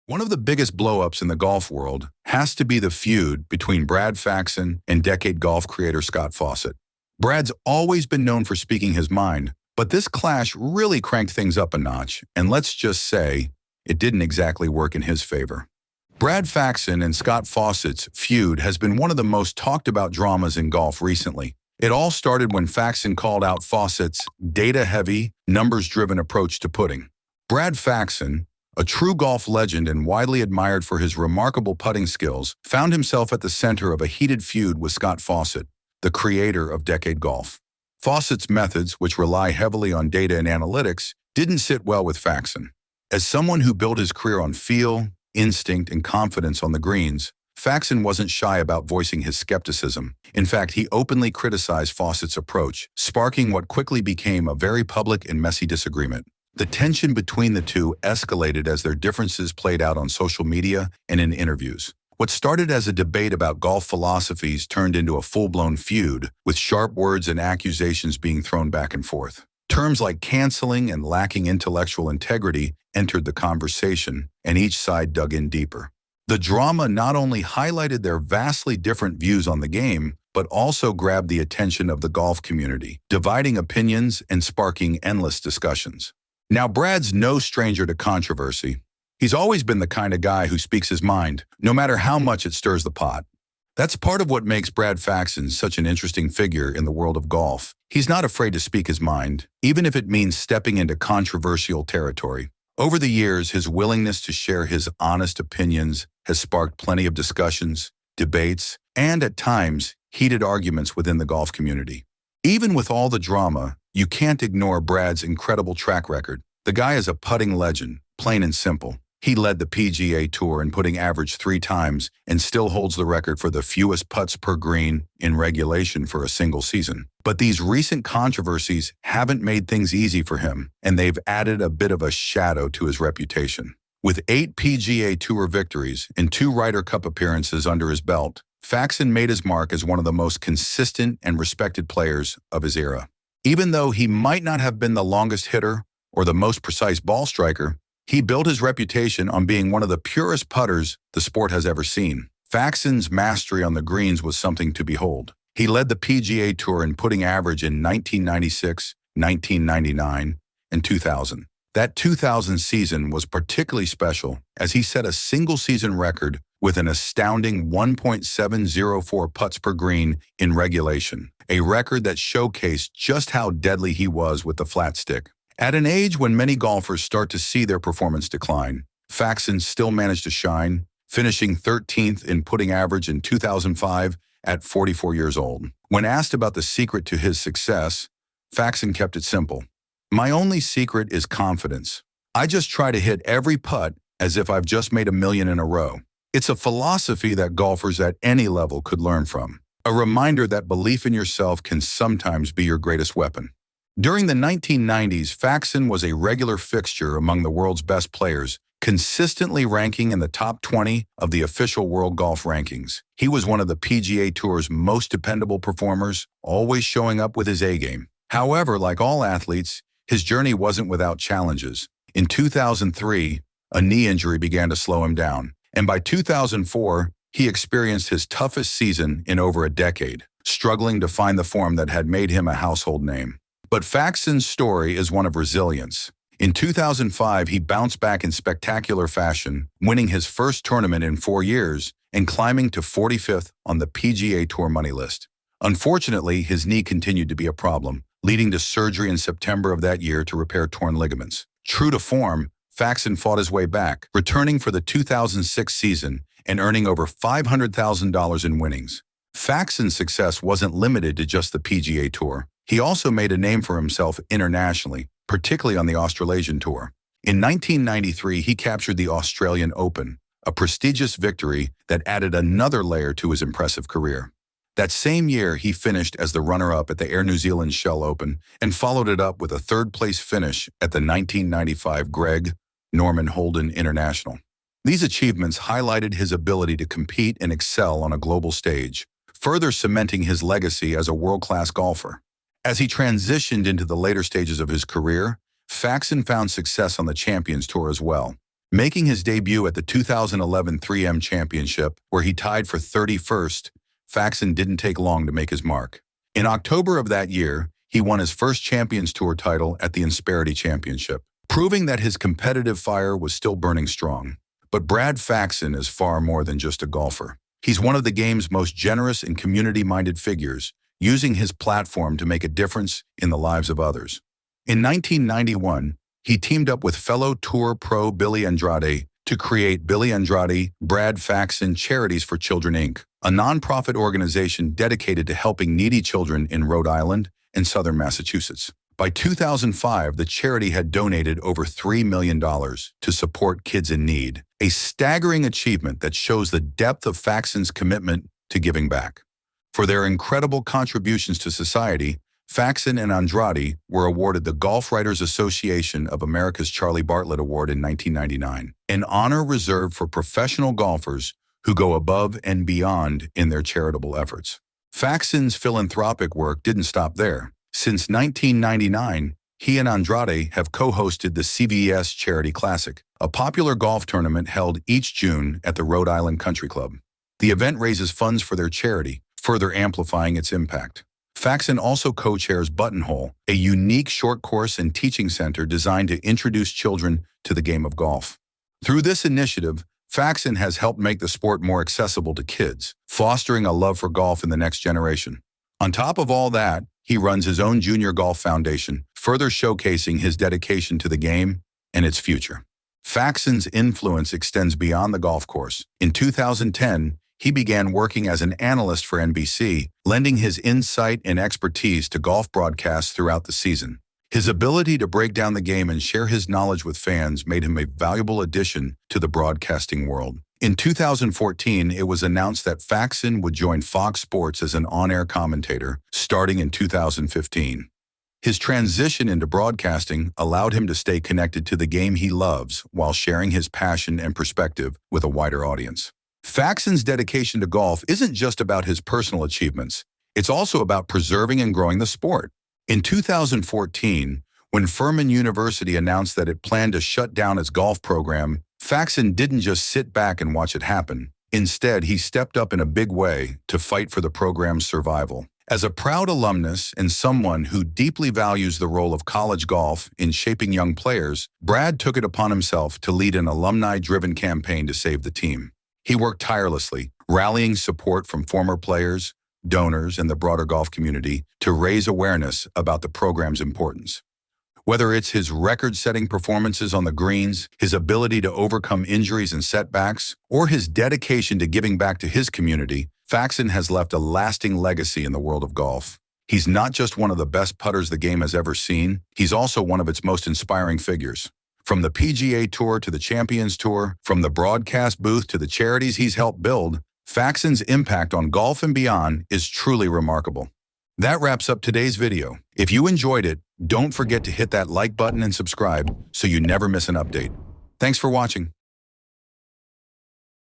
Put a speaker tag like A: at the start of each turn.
A: One of the biggest blow-ups in the golf world has to be the feud between Brad Faxon and decade golf creator Scott Fawcett. Brad's always been known for speaking his mind, but this clash really cranked things up a notch, and let's just say, it didn't exactly work in his favor. Brad Faxon and Scott Fawcett's feud has been one of the most talked about dramas in golf recently. It all started when Faxon called out Fawcett's data-heavy, numbers-driven approach to putting. Brad Faxon, a true golf legend and widely admired for his remarkable putting skills, found himself at the center of a heated feud with Scott Fawcett, the creator of decade golf. Fawcett's methods, which rely heavily on data and analytics, didn't sit well with Faxon. As someone who built his career on feel, instinct, and confidence on the greens, Faxon wasn't shy about voicing his skepticism. In fact, he openly criticized Fawcett's approach, sparking what quickly became a very public and messy disagreement. The tension between the two escalated as their differences played out on social media and in interviews. What started as a debate about golf philosophies turned into a full-blown feud, with sharp words and accusations being thrown back and forth. Terms like canceling and lacking intellectual integrity entered the conversation, and each side dug in deeper. The drama not only highlighted their vastly different views on the game, but also grabbed the attention of the golf community, dividing opinions and sparking endless discussions. Now, Brad's no stranger to controversy. He's always been the kind of guy who speaks his mind, no matter how much it stirs the pot. That's part of what makes Brad Faxon such an interesting figure in the world of golf. He's not afraid to speak his mind, even if it means stepping into controversial territory. Over the years, his willingness to share his honest opinions has sparked plenty of discussions, debates, and at times, heated arguments within the golf community. Even with all the drama, you can't ignore Brad's incredible track record. The guy is a putting legend, plain and simple. He led the PGA Tour in putting average 3 times and still holds the record for the fewest putts per green in regulation for a single season. But these recent controversies haven't made things easy for him, and they've added a bit of a shadow to his reputation. With 8 PGA Tour victories and 2 Ryder Cup appearances under his belt, Faxon made his mark as one of the most consistent and respected players of his era. Even though he might not have been the longest hitter or the most precise ball striker, he built his reputation on being one of the purest putters the sport has ever seen. Faxon's mastery on the greens was something to behold. He led the PGA Tour in putting average in 1996, 1999, and 2000. That 2000 season was particularly special as he set a single-season record with an astounding 1.704 putts per green in regulation, a record that showcased just how deadly he was with the flat stick. At an age when many golfers start to see their performance decline, Faxon still managed to shine, finishing 13th in putting average in 2005 at 44 years old. When asked about the secret to his success, Faxon kept it simple. "My only secret is confidence. I just try to hit every putt as if I've just made $1 million in a row." It's a philosophy that golfers at any level could learn from. A reminder that belief in yourself can sometimes be your greatest weapon. During the 1990s, Faxon was a regular fixture among the world's best players, consistently ranking in the top 20 of the official world golf rankings. He was one of the PGA Tour's most dependable performers, always showing up with his A-game. However, like all athletes, his journey wasn't without challenges. In 2003, a knee injury began to slow him down, and by 2004, he experienced his toughest season in over a decade, struggling to find the form that had made him a household name. But Faxon's story is one of resilience. In 2005, he bounced back in spectacular fashion, winning his first tournament in 4 years and climbing to 45th on the PGA Tour money list. Unfortunately, his knee continued to be a problem, leading to surgery in September of that year to repair torn ligaments. True to form, Faxon fought his way back, returning for the 2006 season and earning over $500,000 in winnings. Faxon's success wasn't limited to just the PGA Tour. He also made a name for himself internationally, particularly on the Australasian Tour. In 1993, he captured the Australian Open, a prestigious victory that added another layer to his impressive career. That same year, he finished as the runner-up at the Air New Zealand Shell Open and followed it up with a third-place finish at the 1995 Greg Norman Holden International. These achievements highlighted his ability to compete and excel on a global stage, further cementing his legacy as a world-class golfer. As he transitioned into the later stages of his career, Faxon found success on the Champions Tour as well. Making his debut at the 2011 3M Championship, where he tied for 31st, Faxon didn't take long to make his mark. In October of that year, he won his first Champions Tour title at the Insperity Championship, proving that his competitive fire was still burning strong. But Brad Faxon is far more than just a golfer. He's one of the game's most generous and community-minded figures, using his platform to make a difference in the lives of others. In 1991, he teamed up with fellow tour pro Billy Andrade to create Billy Andrade Brad Faxon Charities for Children, Inc., a nonprofit organization dedicated to helping needy children in Rhode Island and southern Massachusetts. By 2005, the charity had donated over $3 million to support kids in need, a staggering achievement that shows the depth of Faxon's commitment to giving back. For their incredible contributions to society, Faxon and Andrade were awarded the Golf Writers Association of America's Charlie Bartlett Award in 1999, an honor reserved for professional golfers who go above and beyond in their charitable efforts. Faxon's philanthropic work didn't stop there. Since 1999, he and Andrade have co-hosted the CVS Charity Classic, a popular golf tournament held each June at the Rhode Island Country Club. The event raises funds for their charity, further amplifying its impact. Faxon also co-chairs Buttonhole, a unique short course and teaching center designed to introduce children to the game of golf. Through this initiative, Faxon has helped make the sport more accessible to kids, fostering a love for golf in the next generation. On top of all that, he runs his own junior golf foundation, further showcasing his dedication to the game and its future. Faxon's influence extends beyond the golf course. In 2010, he began working as an analyst for NBC, lending his insight and expertise to golf broadcasts throughout the season. His ability to break down the game and share his knowledge with fans made him a valuable addition to the broadcasting world. In 2014, it was announced that Faxon would join Fox Sports as an on-air commentator, starting in 2015. His transition into broadcasting allowed him to stay connected to the game he loves while sharing his passion and perspective with a wider audience. Faxon's dedication to golf isn't just about his personal achievements. It's also about preserving and growing the sport. In 2014, when Furman University announced that it planned to shut down its golf program, Faxon didn't just sit back and watch it happen. Instead, he stepped up in a big way to fight for the program's survival. As a proud alumnus and someone who deeply values the role of college golf in shaping young players, Brad took it upon himself to lead an alumni-driven campaign to save the team. He worked tirelessly, rallying support from former players, donors, and the broader golf community to raise awareness about the program's importance. Whether it's his record-setting performances on the greens, his ability to overcome injuries and setbacks, or his dedication to giving back to his community, Faxon has left a lasting legacy in the world of golf. He's not just one of the best putters the game has ever seen, he's also one of its most inspiring figures. From the PGA Tour to the Champions Tour, from the broadcast booth to the charities he's helped build, Faxon's impact on golf and beyond is truly remarkable. That wraps up today's video. If you enjoyed it, don't forget to hit that like button and subscribe so you never miss an update. Thanks for watching.